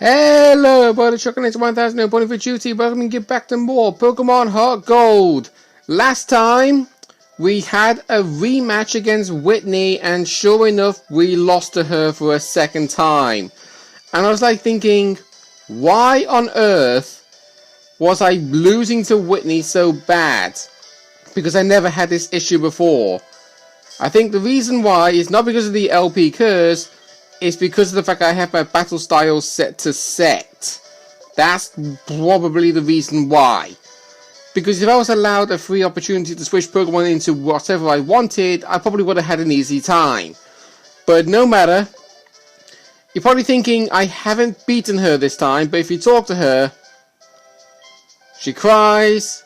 Hello everybody, Chucking into 1000 no point for duty, welcome and get back to more Pokemon HeartGold. Last time, we had a rematch against Whitney, and sure enough, we lost to her for a second time. And I was like thinking, why on earth was I losing to Whitney so bad? Because I never had this issue before. I think the reason why is not because of the LP curse, it's because of the fact I have my battle style set to set. That's probably the reason why. Because if I was allowed a free opportunity to switch Pokemon into whatever I wanted, I probably would have had an easy time. But no matter. You're probably thinking I haven't beaten her this time, but if you talk to her, she cries,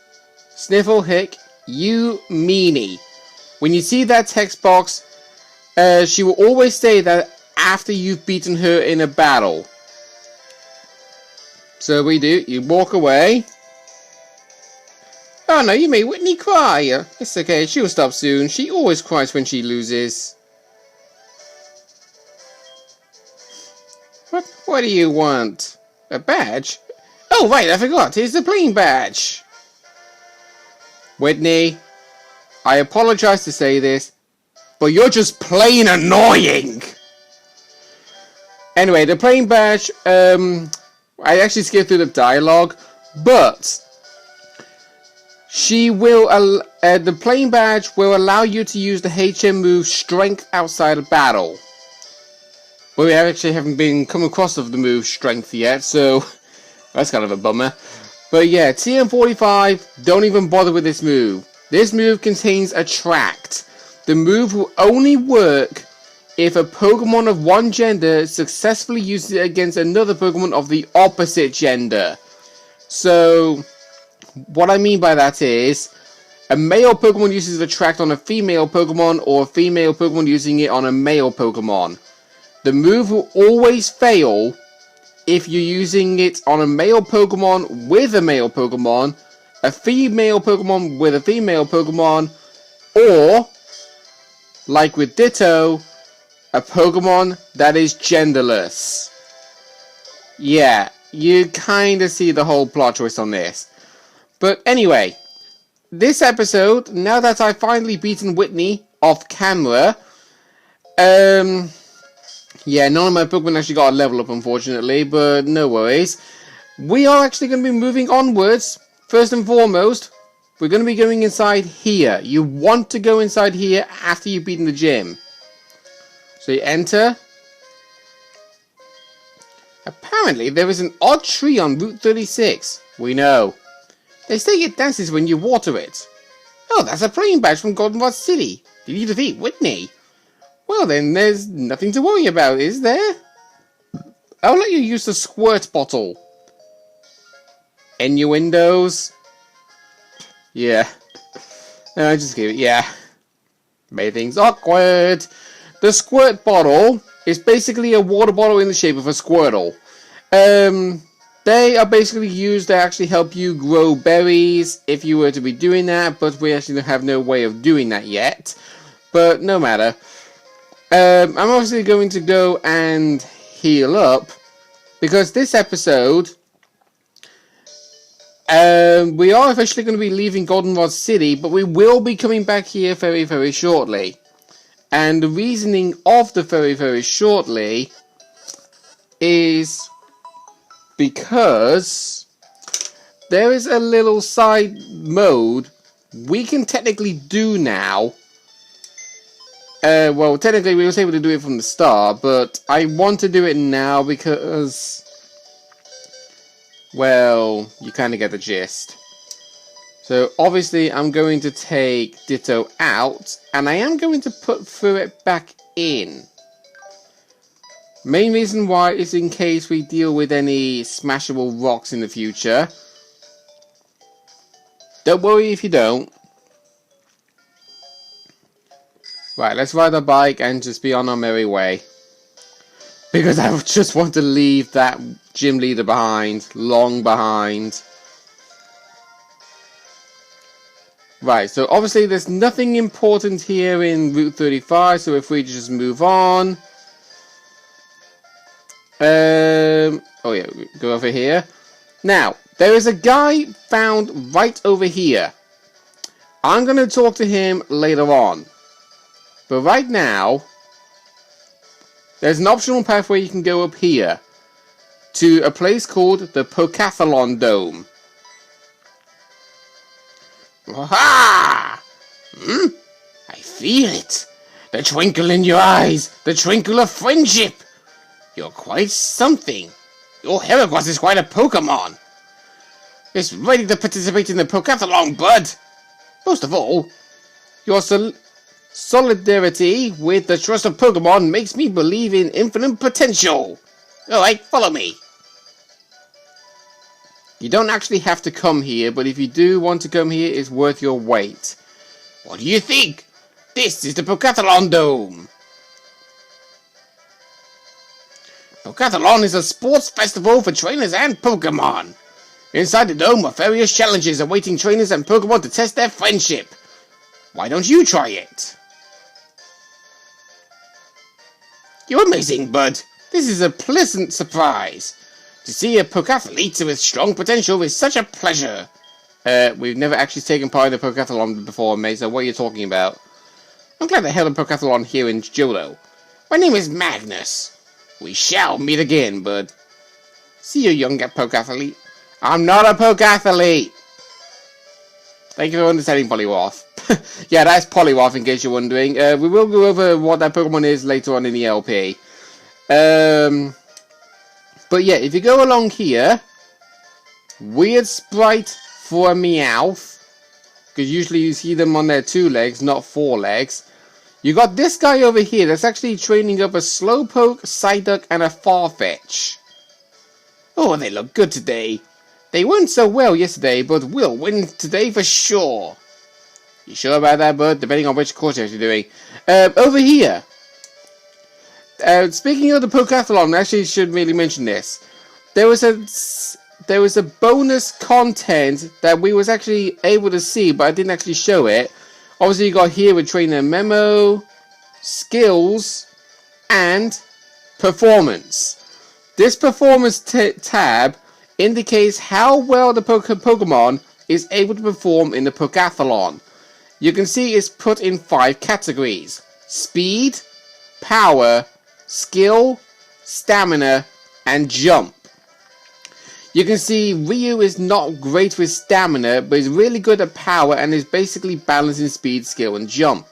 sniffle, hick, you meanie. When you see that text box, she will always say that after you've beaten her in a battle. So we do, you walk away. Oh no, you made Whitney cry. It's okay, she'll stop soon. She always cries when she loses. What do you want? A badge? Oh right, I forgot, here's the playing badge. Whitney, I apologize to say this, but you're just plain annoying. Anyway, the playing badge, I actually skipped through the dialogue, but she will, the playing badge will allow you to use the HM move Strength outside of battle. But we actually haven't been come across of the move Strength yet, so that's kind of a bummer. But yeah, TM45, don't even bother with this move. This move contains Attract. The move will only work if a Pokemon of one gender successfully uses it against another Pokemon of the opposite gender. So, what I mean by that is, a male Pokemon uses Attract on a female Pokemon, or a female Pokemon using it on a male Pokemon. The move will always fail if you're using it on a male Pokemon with a male Pokemon, a female Pokemon with a female Pokemon, or, like with Ditto, a Pokemon that is genderless. Yeah, you kind of see the whole plot twist on this. But anyway, this episode, now that I've finally beaten Whitney off camera, yeah, none of my Pokemon actually got a level up, unfortunately, but no worries. We are actually going to be moving onwards. First and foremost, we're going to be going inside here. You want to go inside here after you've beaten the gym. So you enter. Apparently, there is an odd tree on Route 36. We know. They say it dances when you water it. Oh, that's a playing badge from Goldenrod City. Did you defeat Whitney? Well then, there's nothing to worry about, is there? I'll let you use the squirt bottle. Innuendos? Yeah. No, just give it, yeah. Made things awkward. The squirt bottle is basically a water bottle in the shape of a Squirtle. They are basically used to actually help you grow berries if you were to be doing that, but we actually have no way of doing that yet. But no matter. I'm obviously going to go and heal up, because this episode, we are officially going to be leaving Goldenrod City, but we will be coming back here very, very shortly. And the reasoning of the very, very shortly is because there is a little side mode we can technically do now. Well, technically we were able to do it from the start, but I want to do it now because, well, you kind of get the gist. So obviously I'm going to take Ditto out, and I am going to put Furret back in. Main reason why is in case we deal with any smashable rocks in the future. Don't worry if you don't. Right, let's ride our bike and just be on our merry way. Because I just want to leave that gym leader behind, long behind. Right, so obviously there's nothing important here in Route 35, so if we just move on. Oh Oh yeah, go over here. Now, there is a guy found right over here. I'm going to talk to him later on. But right now, there's an optional pathway you can go up here to a place called the Pokathlon Dome. Aha! I feel it. The twinkle in your eyes. The twinkle of friendship. You're quite something. Your HeartGold is quite a Pokemon. It's ready to participate in the Pokathlon, bud. Most of all, your solidarity with the trust of Pokemon makes me believe in infinite potential. Alright, follow me. You don't actually have to come here, but if you do want to come here, it's worth your wait. What do you think? This is the Pokathlon Dome. Pokathlon is a sports festival for trainers and Pokemon. Inside the dome are various challenges awaiting trainers and Pokemon to test their friendship. Why don't you try it? You're amazing, bud. This is a pleasant surprise. To see a Pokathlete with strong potential is such a pleasure. We've never actually taken part in a Pokathlon before, Mesa. What are you talking about? I'm glad they held a Pokathlon here in Johto. My name is Magnus. We shall meet again, bud. See you, young Pokathlete. I'm not a Pokathlete. Thank you for understanding, Poliwrath. Yeah, that's Poliwrath, in case you're wondering. We will go over what that Pokemon is later on in the LP. But yeah, if you go along here, weird sprite for a Meowth, because usually you see them on their 2 legs, not 4 legs. You got this guy over here that's actually training up a Slowpoke, Psyduck, and a Farfetch. Oh, they look good today. They weren't so well yesterday, but we'll win today for sure. You sure about that, bud? Depending on which course you're doing. Over here. Speaking of the Pokathlon, I actually should really mention this. There was a bonus content that we was actually able to see, but I didn't actually show it. Obviously, you got here with Trainer Memo, Skills, and Performance. This Performance tab indicates how well the Pokemon is able to perform in the Pokathlon. You can see it's put in 5 categories: Speed, Power, Skill, Stamina, and Jump. You can see Ryu is not great with Stamina, but is really good at Power and is basically balancing Speed, Skill, and Jump.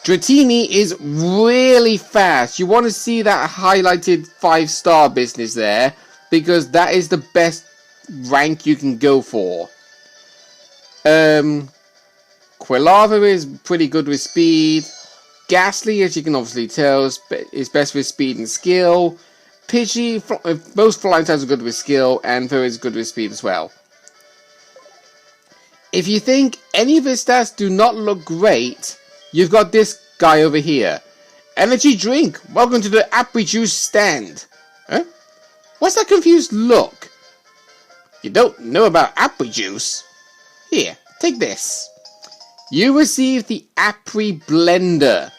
Dratini is really fast. You want to see that highlighted 5-star business there, because that is the best rank you can go for. Quilava is pretty good with Speed. Ghastly, as you can obviously tell, is best with Speed and Skill. Pidgey, most flying types are good with Skill, and Fur is good with Speed as well. If you think any of his stats do not look great, you've got this guy over here. Energy Drink, welcome to the Apple Juice stand. Huh? What's that confused look? You don't know about Apple Juice? Here, take this. You receive the Apri Blender.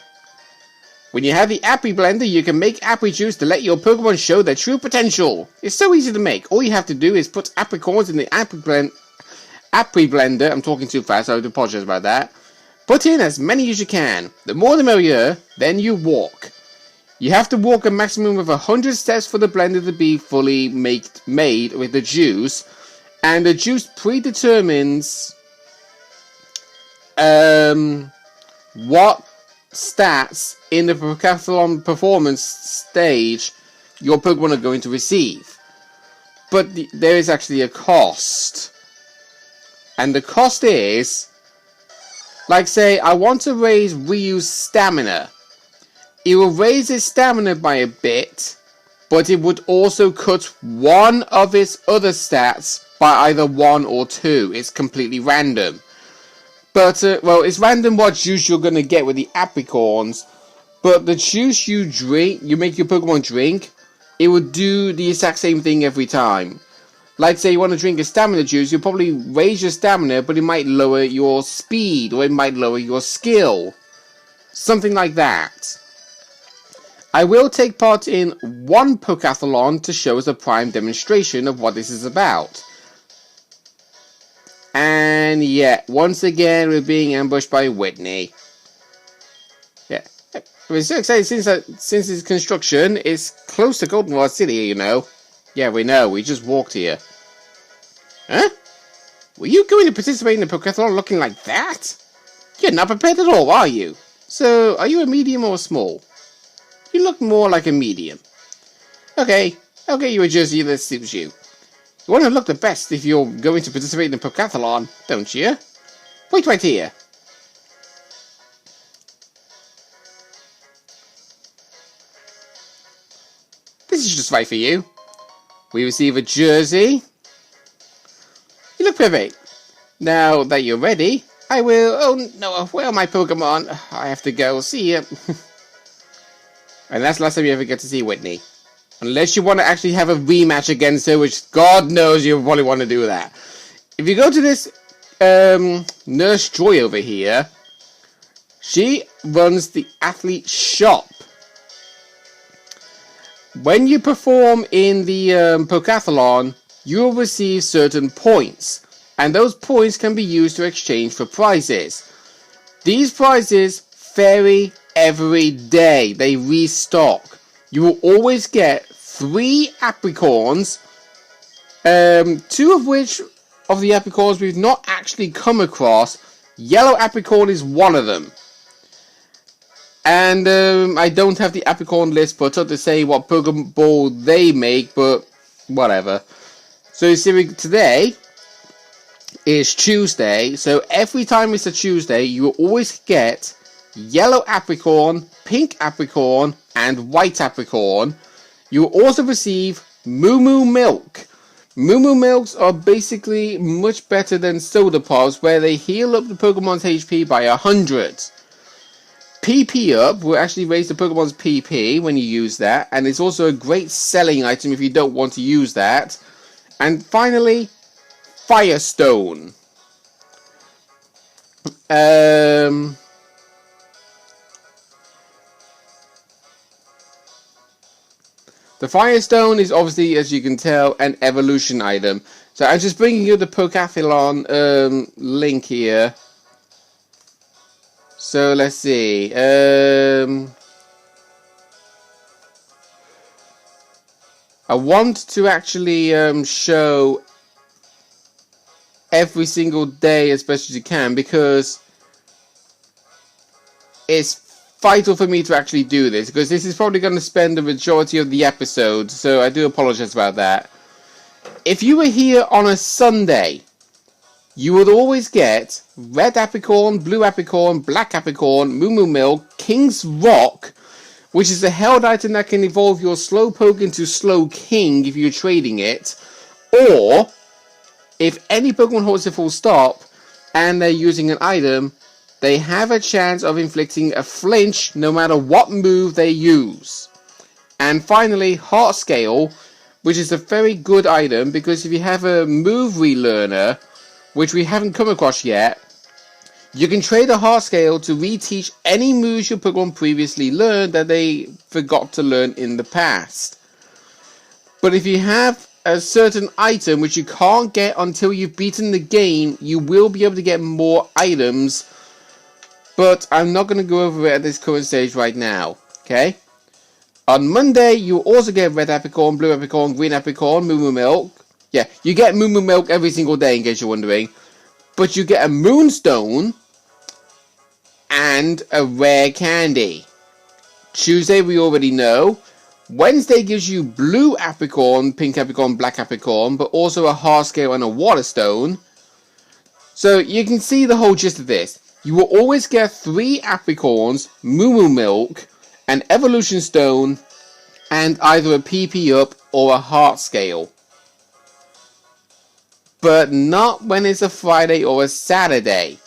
When you have the Apri Blender, you can make Apri Juice to let your Pokemon show their true potential. It's so easy to make. All you have to do is put apricorns in the Apri Blender. I'm talking too fast, so I do apologize about that. Put in as many as you can. The more the merrier, then you walk. You have to walk a maximum of 100 steps for the blender to be fully made with the juice. And the juice predetermines what stats in the Pokathlon performance stage your Pokemon are going to receive. But there is actually a cost. And the cost is, like say, I want to raise Ryu's stamina. It will raise his stamina by a bit, but it would also cut one of its other stats by either 1 or 2. It's completely random. But, well, it's random what juice you're going to get with the apricorns. But the juice you drink, you make your Pokemon drink, it would do the exact same thing every time. Like, say you want to drink a stamina juice, you'll probably raise your stamina, but it might lower your speed, or it might lower your skill. Something like that. I will take part in one Pokathlon to show us a prime demonstration of what this is about. And yeah, once again we're being ambushed by Whitney. Yeah, we're so excited since its construction is close to Goldenrod City, you know. Yeah, we know, we just walked here. Huh? Were you going to participate in the Pokathlon looking like that? You're not prepared at all, are you? So, are you a medium or a small? You look more like a medium. Okay, I'll get you a jersey that suits you. You want to look the best if you're going to participate in the Pokathlon, don't you? Wait right here. This is just right for you. We receive a jersey. You look perfect. Now that you're ready, I will... Oh no, where are my Pokemon? I have to go. See ya. And that's the last time you ever get to see Whitney. Unless you want to actually have a rematch against her, which God knows you probably want to do that. If you go to this Nurse Joy over here, she runs the athlete shop. When you perform in the Pokathlon, you will receive certain points, and those points can be used to exchange for prizes. These prizes vary every day. They restock. You will always get 3 apricorns, 2 of which of the apricorns we've not actually come across. Yellow apricorn is one of them. And I don't have the apricorn list put up to say what Pokeball they make, but whatever. So you see, today is Tuesday, so every time it's a Tuesday, you will always get yellow apricorn, pink apricorn, and white apricorn. You will also receive Moo Moo Milk. Moo Moo Milks are basically much better than Soda Pops, where they heal up the Pokemon's HP by 100. PP Up will actually raise the Pokemon's PP when you use that, and it's also a great selling item if you don't want to use that. And finally, Firestone. The Firestone is obviously, as you can tell, an evolution item. So I'm just bringing you the Pokathlon link here. So let's see. I want to actually show every single day as best as you can, because it's vital for me to actually do this, because this is probably going to spend the majority of the episode, so I do apologize about that. If you were here on a Sunday, you would always get red apricorn, blue apricorn, black apricorn, Moo Moo Milk, King's Rock, which is a held item that can evolve your Slowpoke into Slow King if you're trading it, or if any Pokemon holds a full stop and they're using an item, they have a chance of inflicting a flinch no matter what move they use. And finally, Heart Scale, which is a very good item, because if you have a move relearner, which we haven't come across yet, you can trade a Heart Scale to reteach any moves your Pokemon previously learned that they forgot to learn in the past. But if you have a certain item which you can't get until you've beaten the game, you will be able to get more items, but I'm not going to go over it at this current stage right now, okay? On Monday, you'll also get red apricorn, blue apricorn, green apricorn, Moo Moo Milk. Yeah, you get Moo Moo Milk every single day, in case you're wondering. But you get a Moonstone and a rare candy. Tuesday, we already know. Wednesday gives you blue apricorn, pink apricorn, black apricorn, but also a Heart Scale and a Water Stone. So you can see the whole gist of this. You will always get 3 apricorns, Moo Moo Milk, an Evolution Stone, and either a PP Up or a Heart Scale. But not when it's a Friday or a Saturday.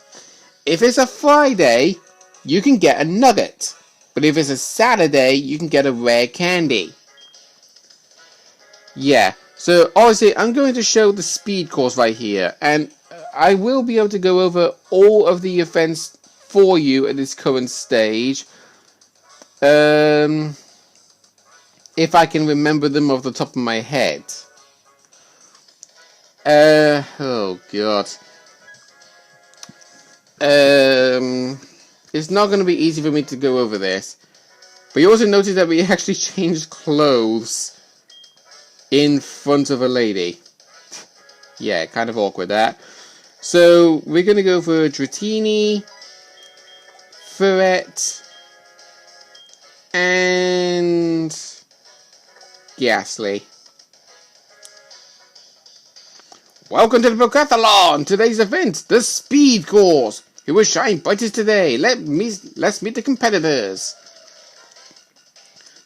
If it's a Friday, you can get a Nugget. But if it's a Saturday, you can get a rare candy. Yeah, so obviously I'm going to show the speed course right here. And I will be able to go over all of the events for you at this current stage. if I can remember them off the top of my head. Oh god. It's not going to be easy for me to go over this. But you also notice that we actually changed clothes in front of a lady. Yeah, kind of awkward that. So we're going to go for Dratini, Ferret, and Ghastly. Welcome to the Pokathlon! Today's event, the Speed Course. Who will shine brightest today? Let's meet the competitors.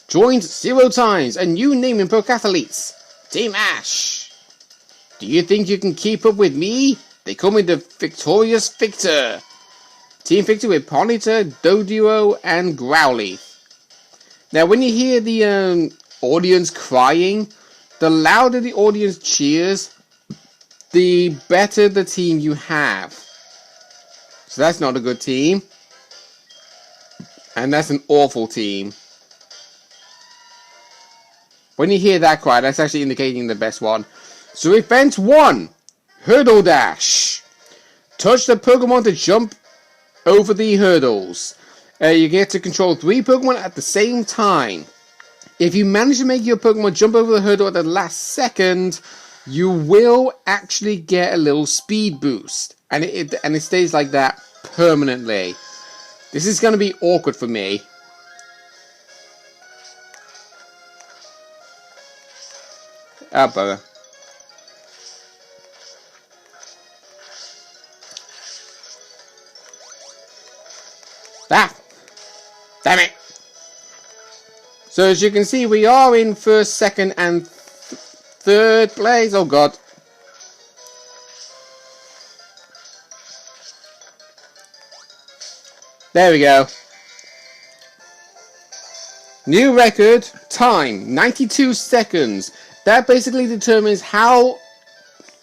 Joined 0 times, a new name in Pokathletes. Team Ash. Do you think you can keep up with me? They call me the Victorious Victor. Team Victor with Ponyta, Doduo, and Growlithe. Now, when you hear the audience crying, the louder the audience cheers, the better the team you have. So that's not a good team. And that's an awful team. When you hear that cry, that's actually indicating the best one. So event 1, Hurdle Dash. Touch the Pokemon to jump over the hurdles. You get to control 3 Pokemon at the same time. If you manage to make your Pokemon jump over the hurdle at the last second, you will actually get a little speed boost. And it stays like that permanently. This is going to be awkward for me. Ah, bugger. Ah! Damn it! So as you can see, we are in first, second, and third place. Oh god. There we go. New record, time, 92 seconds. That basically determines how,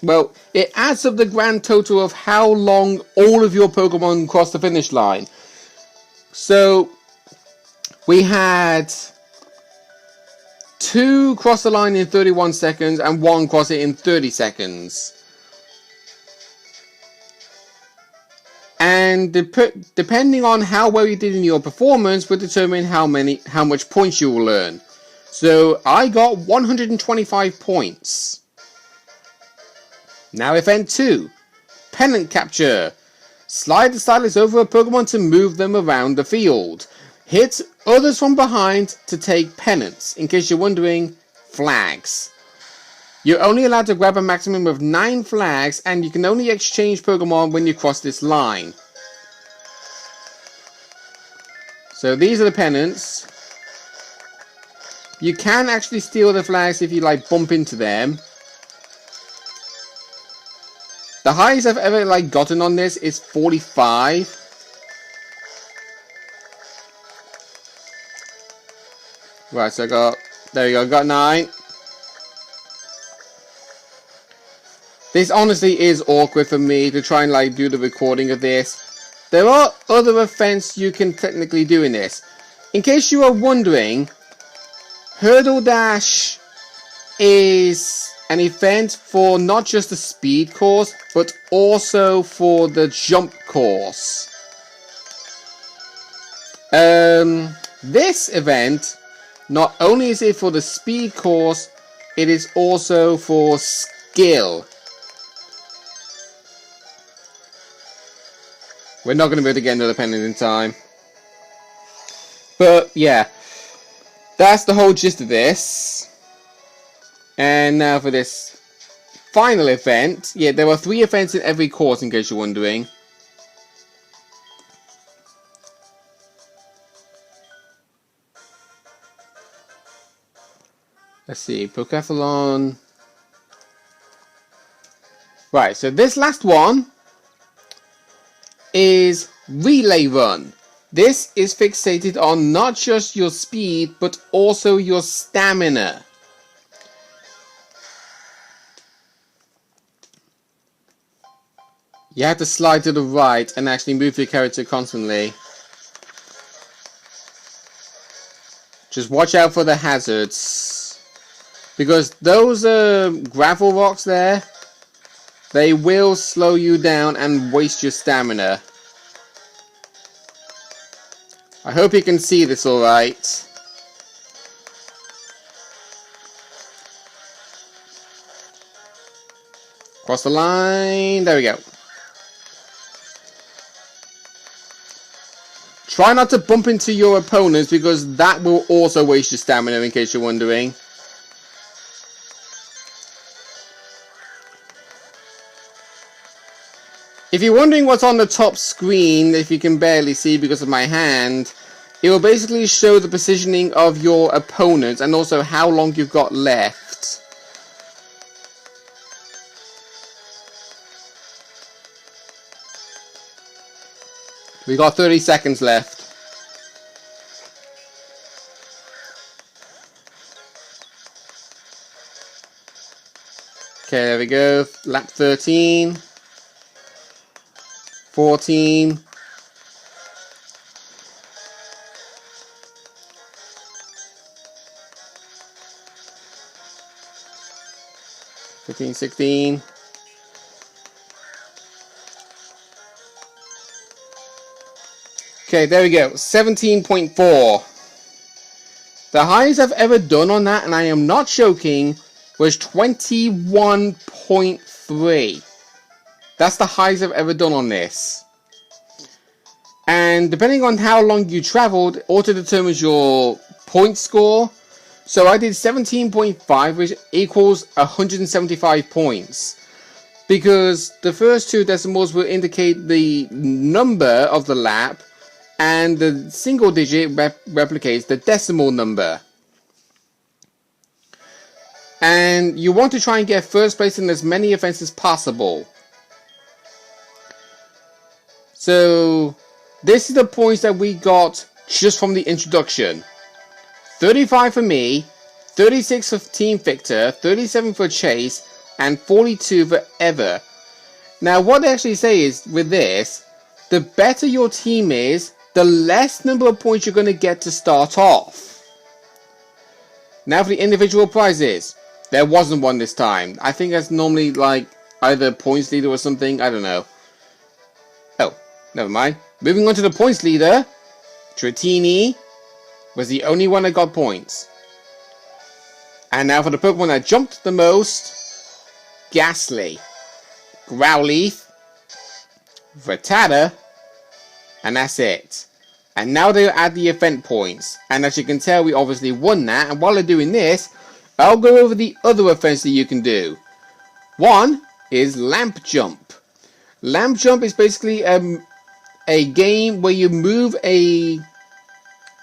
well, it adds up the grand total of how long all of your Pokemon cross the finish line. So, we had 2 cross the line in 31 seconds and 1 cross it in 30 seconds. And depending on how well you did in your performance will determine how much points you will earn. So I got 125 points. Now event 2, Pennant Capture. Slide the stylus over a Pokemon to move them around the field. Hit others from behind to take pennants. In case you're wondering, flags. You're only allowed to grab a maximum of 9 flags, and you can only exchange Pokemon when you cross this line. So these are the pennants. You can actually steal the flags if you bump into them. The highest I've ever gotten on this is 45. Right, so there we go, got 9. This honestly is awkward for me to try and do the recording of this. There are other events you can technically do in this. In case you are wondering, Hurdle Dash is an event for not just the speed course, but also for the jump course. This event, not only is it for the speed course, it is also for skill. We're not going to be able to get another pennant in time. But, yeah. That's the whole gist of this. And now for this final event. Yeah, there are 3 events in every course, in case you're wondering. Let's see. Pokathlon. Right, so this last one is Relay Run. This is fixated on not just your speed, but also your stamina. You have to slide to the right and actually move your character constantly. Just watch out for the hazards. Because those gravel rocks there, they will slow you down and waste your stamina. I hope you can see this alright. Cross the line. There we go. Try not to bump into your opponents because that will also waste your stamina, in case you're wondering. If you're wondering what's on the top screen, if you can barely see because of my hand, it will basically show the positioning of your opponents and also how long you've got left. We got 30 seconds left. Okay, there we go. Lap 13. 14. 15, 16. Okay, there we go. 17.4. The highest I've ever done on that, and I am not joking, was 21.3. That's the highest I've ever done on this. And depending on how long you traveled, auto determines your point score. So I did 17.5, which equals 175 points. Because the first two decimals will indicate the number of the lap, and the single digit replicates the decimal number. And you want to try and get first place in as many events as possible. So this is the points that we got just from the introduction. 35 for me, 36 for Team Victor, 37 for Chase, and 42 for Ever. Now what they actually say is, with this, the better your team is, the less number of points you're going to get to start off. Now for the individual prizes. There wasn't one this time. I think that's normally like either points leader or something. I don't know. Oh, never mind. Moving on to the points leader. Dratini was the only one that got points. And now for the Pokemon that jumped the most. Ghastly, Growlithe, Rattata, and that's it. And now they'll add the event points. And as you can tell, we obviously won that. And while they're doing this, I'll go over the other events that you can do. One is Lamp Jump. Lamp Jump is basically a game where you move a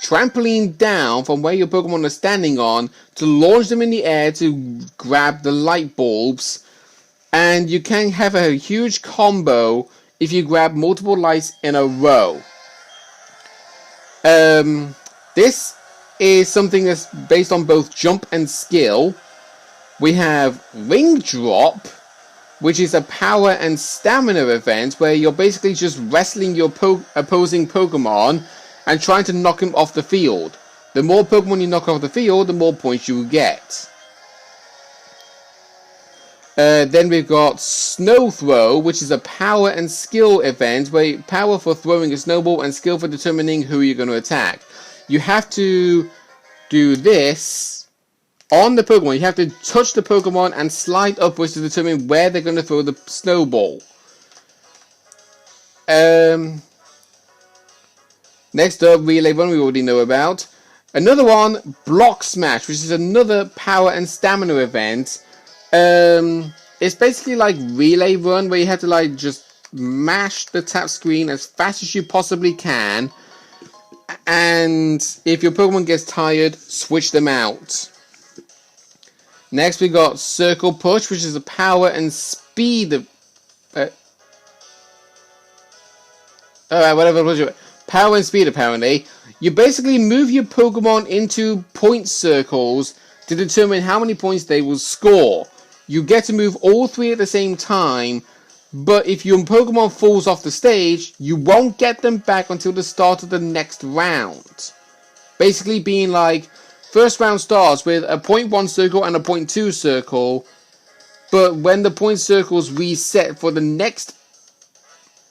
trampoline down from where your Pokemon are standing on to launch them in the air to grab the light bulbs. And you can have a huge combo if you grab multiple lights in a row. This is something that's based on both jump and skill. We have Ring Drop, which is a power and stamina event where you're basically just wrestling your opposing Pokemon and trying to knock him off the field. The more Pokemon you knock off the field, the more points you get. Then we've got Snow Throw, which is a power and skill event where power for throwing a snowball and skill for determining who you're going to attack. You have to do this on the Pokemon. You have to touch the Pokemon and slide upwards to determine where they're going to throw the snowball. Next up, Relay Run, we already know about. Another one, Block Smash, which is another power and stamina event. It's basically like Relay Run, where you have to like just mash the tap screen as fast as you possibly can, and if your Pokemon gets tired, switch them out. Next we got Circle Push, which is a power and speed alright, whatever it was. Power and speed, apparently. You basically move your Pokemon into point circles to determine how many points they will score. You get to move all three at the same time, but if your Pokemon falls off the stage, you won't get them back until the start of the next round. Basically being like, first round starts with a 0.1 circle and a 0.2 circle, but when the point circles reset for the next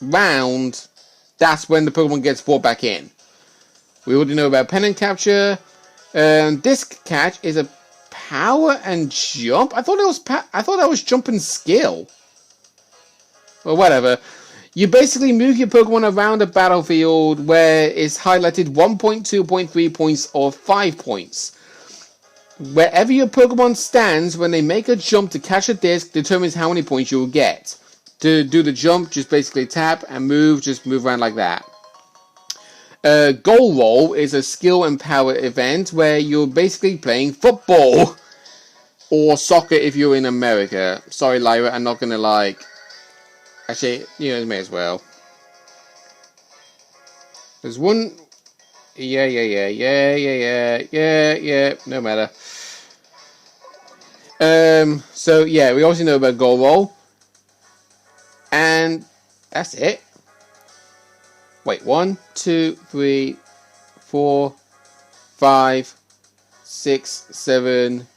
round, that's when the Pokemon gets brought back in. We already know about Pennant Capture. Disc Catch is a power and jump. I thought that was jump and skill. Well, whatever. You basically move your Pokemon around a battlefield where it's highlighted 1.2, 0.3 points or 5 points. Wherever your Pokemon stands, when they make a jump to catch a disc, determines how many points you will get. To do the jump, just basically tap and move, just move around like that. Goal Roll is a skill and power event where you're basically playing football. Or soccer if you're in America. Sorry, Lyra, I'm not gonna like... Actually, you know, may as well. There's one... Yeah, no matter. So, yeah, we obviously know about Goal Roll. And that's it. Wait, 1, 2, 3, 4, 5, 6, 7,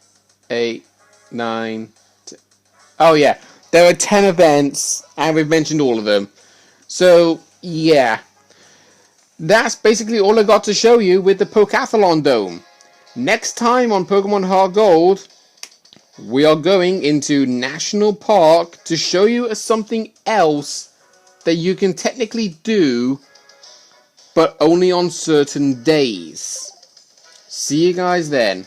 8, 9, 10. Oh, yeah. There are 10 events, and we've mentioned all of them. So, yeah. That's basically all I got to show you with the Pokathlon Dome. Next time on Pokemon HeartGold, we are going into National Park to show you something else that you can technically do, but only on certain days. See you guys then.